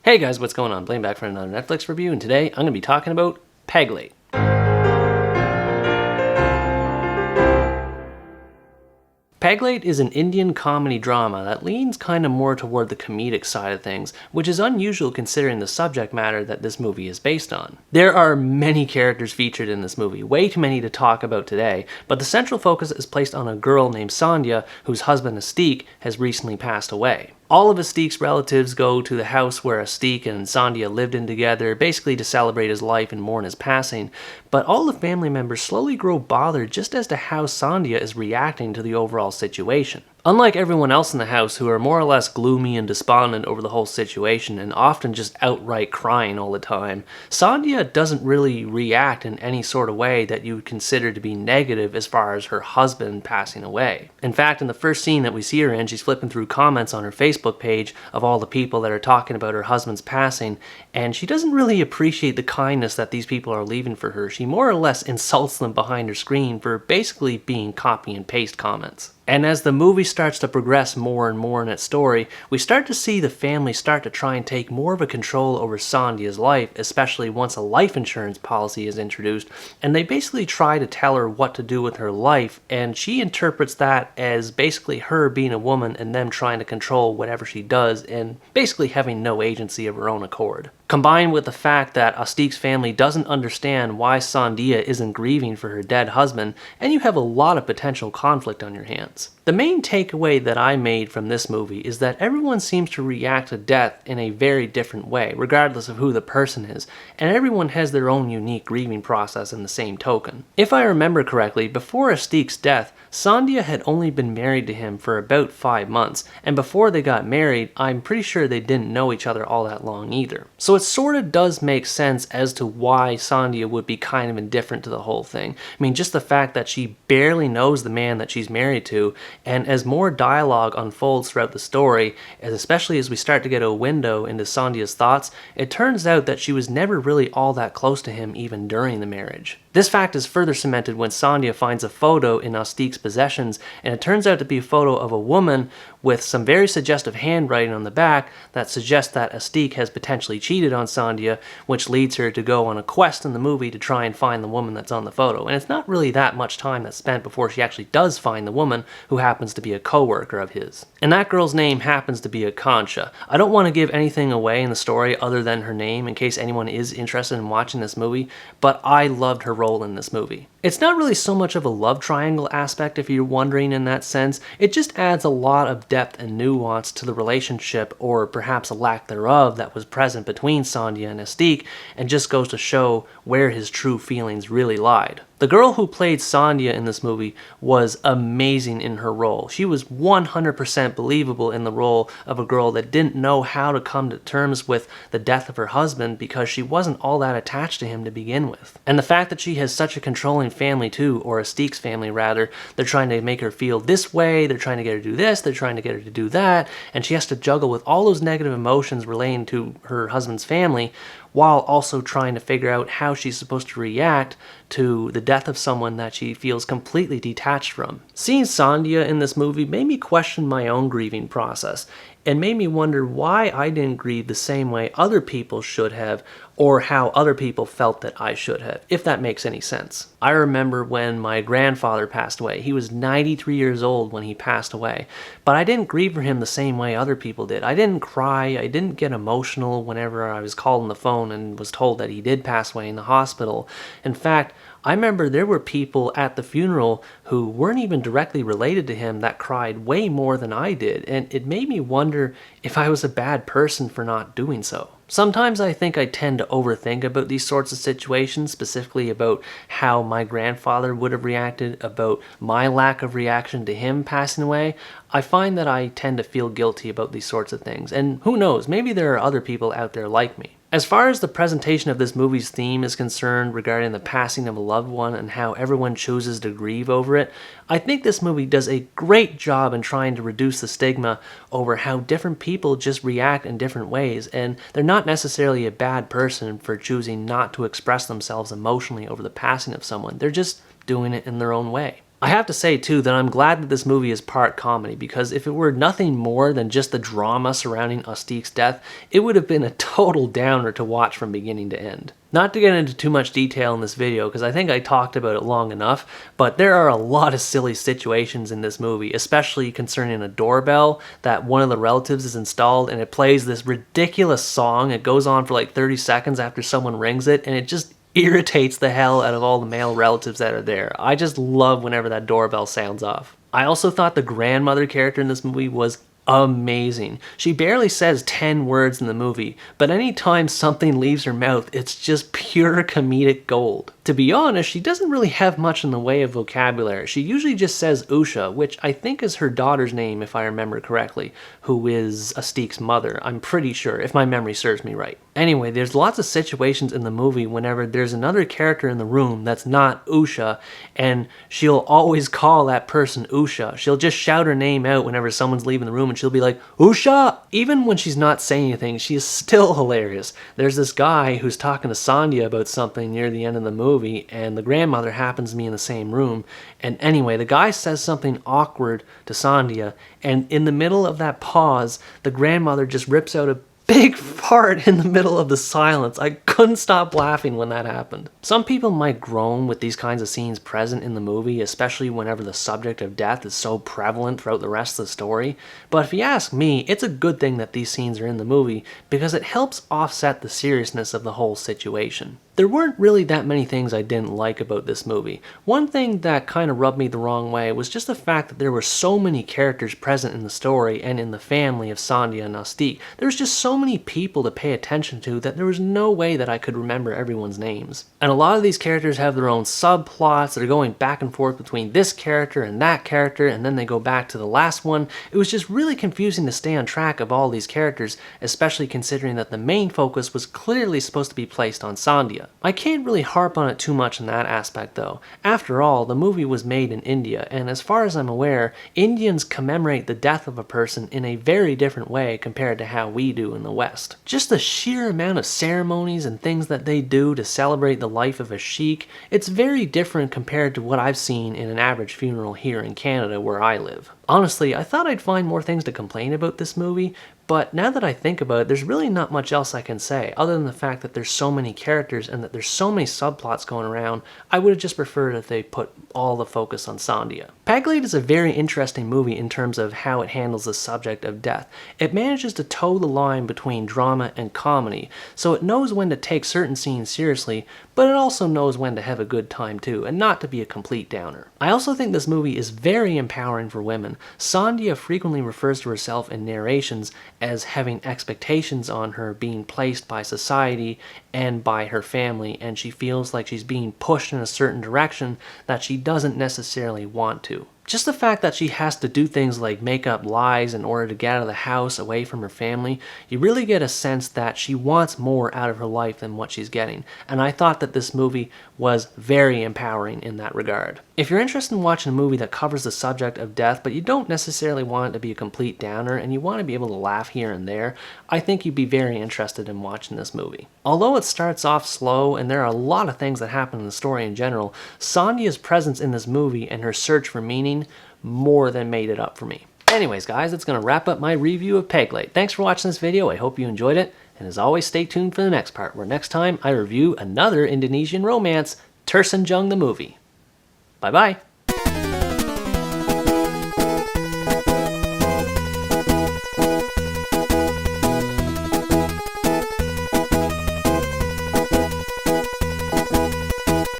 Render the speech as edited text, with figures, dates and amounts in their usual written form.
Hey guys, what's going on? Blaine back for another Netflix review, and today I'm going to be talking about Pagglait. Pagglait is an Indian comedy drama that leans kind of more toward the comedic side of things, which is unusual considering the subject matter that this movie is based on. There are many characters featured in this movie, way too many to talk about today, but the central focus is placed on a girl named Sandhya whose husband Astik has recently passed away. All of Astik's relatives go to the house where Astik and Sandhya lived in together, basically to celebrate his life and mourn his passing, but all the family members slowly grow bothered just as to how Sandhya is reacting to the overall situation. Unlike everyone else in the house who are more or less gloomy and despondent over the whole situation and often just outright crying all the time, Sandhya doesn't really react in any sort of way that you would consider to be negative as far as her husband passing away. In fact, in the first scene that we see her in, she's flipping through comments on her Facebook page of all the people that are talking about her husband's passing, and she doesn't really appreciate the kindness that these people are leaving for her. She more or less insults them behind her screen for basically being copy and paste comments. And as the movie starts to progress more and more in its story, we start to see the family start to try and take more of a control over Sandhya's life, especially once a life insurance policy is introduced, and they basically try to tell her what to do with her life, and she interprets that as basically her being a woman and them trying to control whatever she does and basically having no agency of her own accord. Combined with the fact that Astik's family doesn't understand why Sandhya isn't grieving for her dead husband, and you have a lot of potential conflict on your hands. The main takeaway that I made from this movie is that everyone seems to react to death in a very different way, regardless of who the person is, and everyone has their own unique grieving process in the same token. If I remember correctly, before Astik's death, Sandhya had only been married to him for about 5 months, and before they got married, I'm pretty sure they didn't know each other all that long either. So it sort of does make sense as to why Sandhya would be kind of indifferent to the whole thing. I mean, just the fact that she barely knows the man that she's married to, and as more dialogue unfolds throughout the story, especially as we start to get a window into Sandhya's thoughts, it turns out that she was never really all that close to him even during the marriage. This fact is further cemented when Sandhya finds a photo in Astik's possessions, and it turns out to be a photo of a woman with some very suggestive handwriting on the back that suggests that Astik has potentially cheated on Sandhya, which leads her to go on a quest in the movie to try and find the woman that's on the photo. And it's not really that much time that's spent before she actually does find the woman, who happens to be a co-worker of his. And that girl's name happens to be Akansha. I don't want to give anything away in the story other than her name in case anyone is interested in watching this movie, but I loved her role in this movie. It's not really so much of a love triangle aspect if you're wondering in that sense, it just adds a lot of depth and nuance to the relationship, or perhaps a lack thereof, that was present between Sandhya and Astik, and just goes to show where his true feelings really lied. The girl who played Sandhya in this movie was amazing in her role. She was 100% believable in the role of a girl that didn't know how to come to terms with the death of her husband because she wasn't all that attached to him to begin with. And the fact that she has such a controlling family too, or Astik's family rather, they're trying to make her feel this way, they're trying to get her to do this, they're trying to get her to do that, and she has to juggle with all those negative emotions relating to her husband's family, while also trying to figure out how she's supposed to react to the death of someone that she feels completely detached from. Seeing Sandhya in this movie made me question my own grieving process, and made me wonder why I didn't grieve the same way other people should have, or how other people felt that I should have, if that makes any sense. I remember when my grandfather passed away. He was 93 years old when he passed away, but I didn't grieve for him the same way other people did. I didn't cry, I didn't get emotional whenever I was called on the phone and was told that he did pass away in the hospital. In fact, I remember there were people at the funeral who weren't even directly related to him that cried way more than I did, and it made me wonder if I was a bad person for not doing so. Sometimes I think I tend to overthink about these sorts of situations, specifically about how my grandfather would have reacted, about my lack of reaction to him passing away. I find that I tend to feel guilty about these sorts of things, and who knows, maybe there are other people out there like me. As far as the presentation of this movie's theme is concerned regarding the passing of a loved one and how everyone chooses to grieve over it, I think this movie does a great job in trying to reduce the stigma over how different people just react in different ways, and they're not necessarily a bad person for choosing not to express themselves emotionally over the passing of someone. They're just doing it in their own way. I have to say too that I'm glad that this movie is part comedy, because if it were nothing more than just the drama surrounding Austique's death, it would have been a total downer to watch from beginning to end. Not to get into too much detail in this video, because I think I talked about it long enough, but there are a lot of silly situations in this movie, especially concerning a doorbell that one of the relatives is installed, and it plays this ridiculous song. It goes on for like 30 seconds after someone rings it, and it just irritates the hell out of all the male relatives that are there. I just love whenever that doorbell sounds off. I also thought the grandmother character in this movie was amazing. She barely says 10 words in the movie, but anytime something leaves her mouth, it's just pure comedic gold. To be honest, she doesn't really have much in the way of vocabulary. She usually just says Usha, which I think is her daughter's name if I remember correctly, who is Austique's mother. I'm pretty sure, if my memory serves me right. Anyway, there's lots of situations in the movie whenever there's another character in the room that's not Usha, and she'll always call that person Usha. She'll just shout her name out whenever someone's leaving the room, and she'll be like, Usha! Even when she's not saying anything, she is still hilarious. There's this guy who's talking to Sandhya about something near the end of the movie, and the grandmother happens to be in the same room. And anyway, the guy says something awkward to Sandhya, and in the middle of that pause, the grandmother just rips out a big fart in the middle of the silence. I couldn't stop laughing when that happened. Some people might groan with these kinds of scenes present in the movie, especially whenever the subject of death is so prevalent throughout the rest of the story. But if you ask me, it's a good thing that these scenes are in the movie, because it helps offset the seriousness of the whole situation. There weren't really that many things I didn't like about this movie. One thing that kind of rubbed me the wrong way was just the fact that there were so many characters present in the story and in the family of Sandhya and Austique. There was just so many people to pay attention to that there was no way that I could remember everyone's names. And a lot of these characters have their own subplots that are going back and forth between this character and that character, and then they go back to the last one. It was just really confusing to stay on track of all these characters, especially considering that the main focus was clearly supposed to be placed on Sandhya. I can't really harp on it too much in that aspect though. After all, the movie was made in India, and as far as I'm aware, Indians commemorate the death of a person in a very different way compared to how we do in the West. Just the sheer amount of ceremonies and things that they do to celebrate the life of a sheik, it's very different compared to what I've seen in an average funeral here in Canada where I live. Honestly, I thought I'd find more things to complain about this movie, but now that I think about it, there's really not much else I can say, other than the fact that there's so many characters and that there's so many subplots going around. I would have just preferred if they put all the focus on Sandhya. Pagglait is a very interesting movie in terms of how it handles the subject of death. It manages to toe the line between drama and comedy, so it knows when to take certain scenes seriously, but it also knows when to have a good time too, and not to be a complete downer. I also think this movie is very empowering for women. Sandhya frequently refers to herself in narrations as having expectations on her being placed by society and by her family, and she feels like she's being pushed in a certain direction that she doesn't necessarily want to. Just the fact that she has to do things like make up lies in order to get out of the house away from her family, you really get a sense that she wants more out of her life than what she's getting, and I thought that this movie was very empowering in that regard. If you're interested in watching a movie that covers the subject of death, but you don't necessarily want it to be a complete downer and you want to be able to laugh here and there, I think you'd be very interested in watching this movie. Although it starts off slow and there are a lot of things that happen in the story in general, Sandhya's presence in this movie and her search for meaning more than made it up for me. Anyways guys, that's going to wrap up my review of Pagglait. Thanks for watching this video, I hope you enjoyed it, and as always stay tuned for the next part, where next time I review another Indonesian romance, Tersanjung the movie. Bye bye!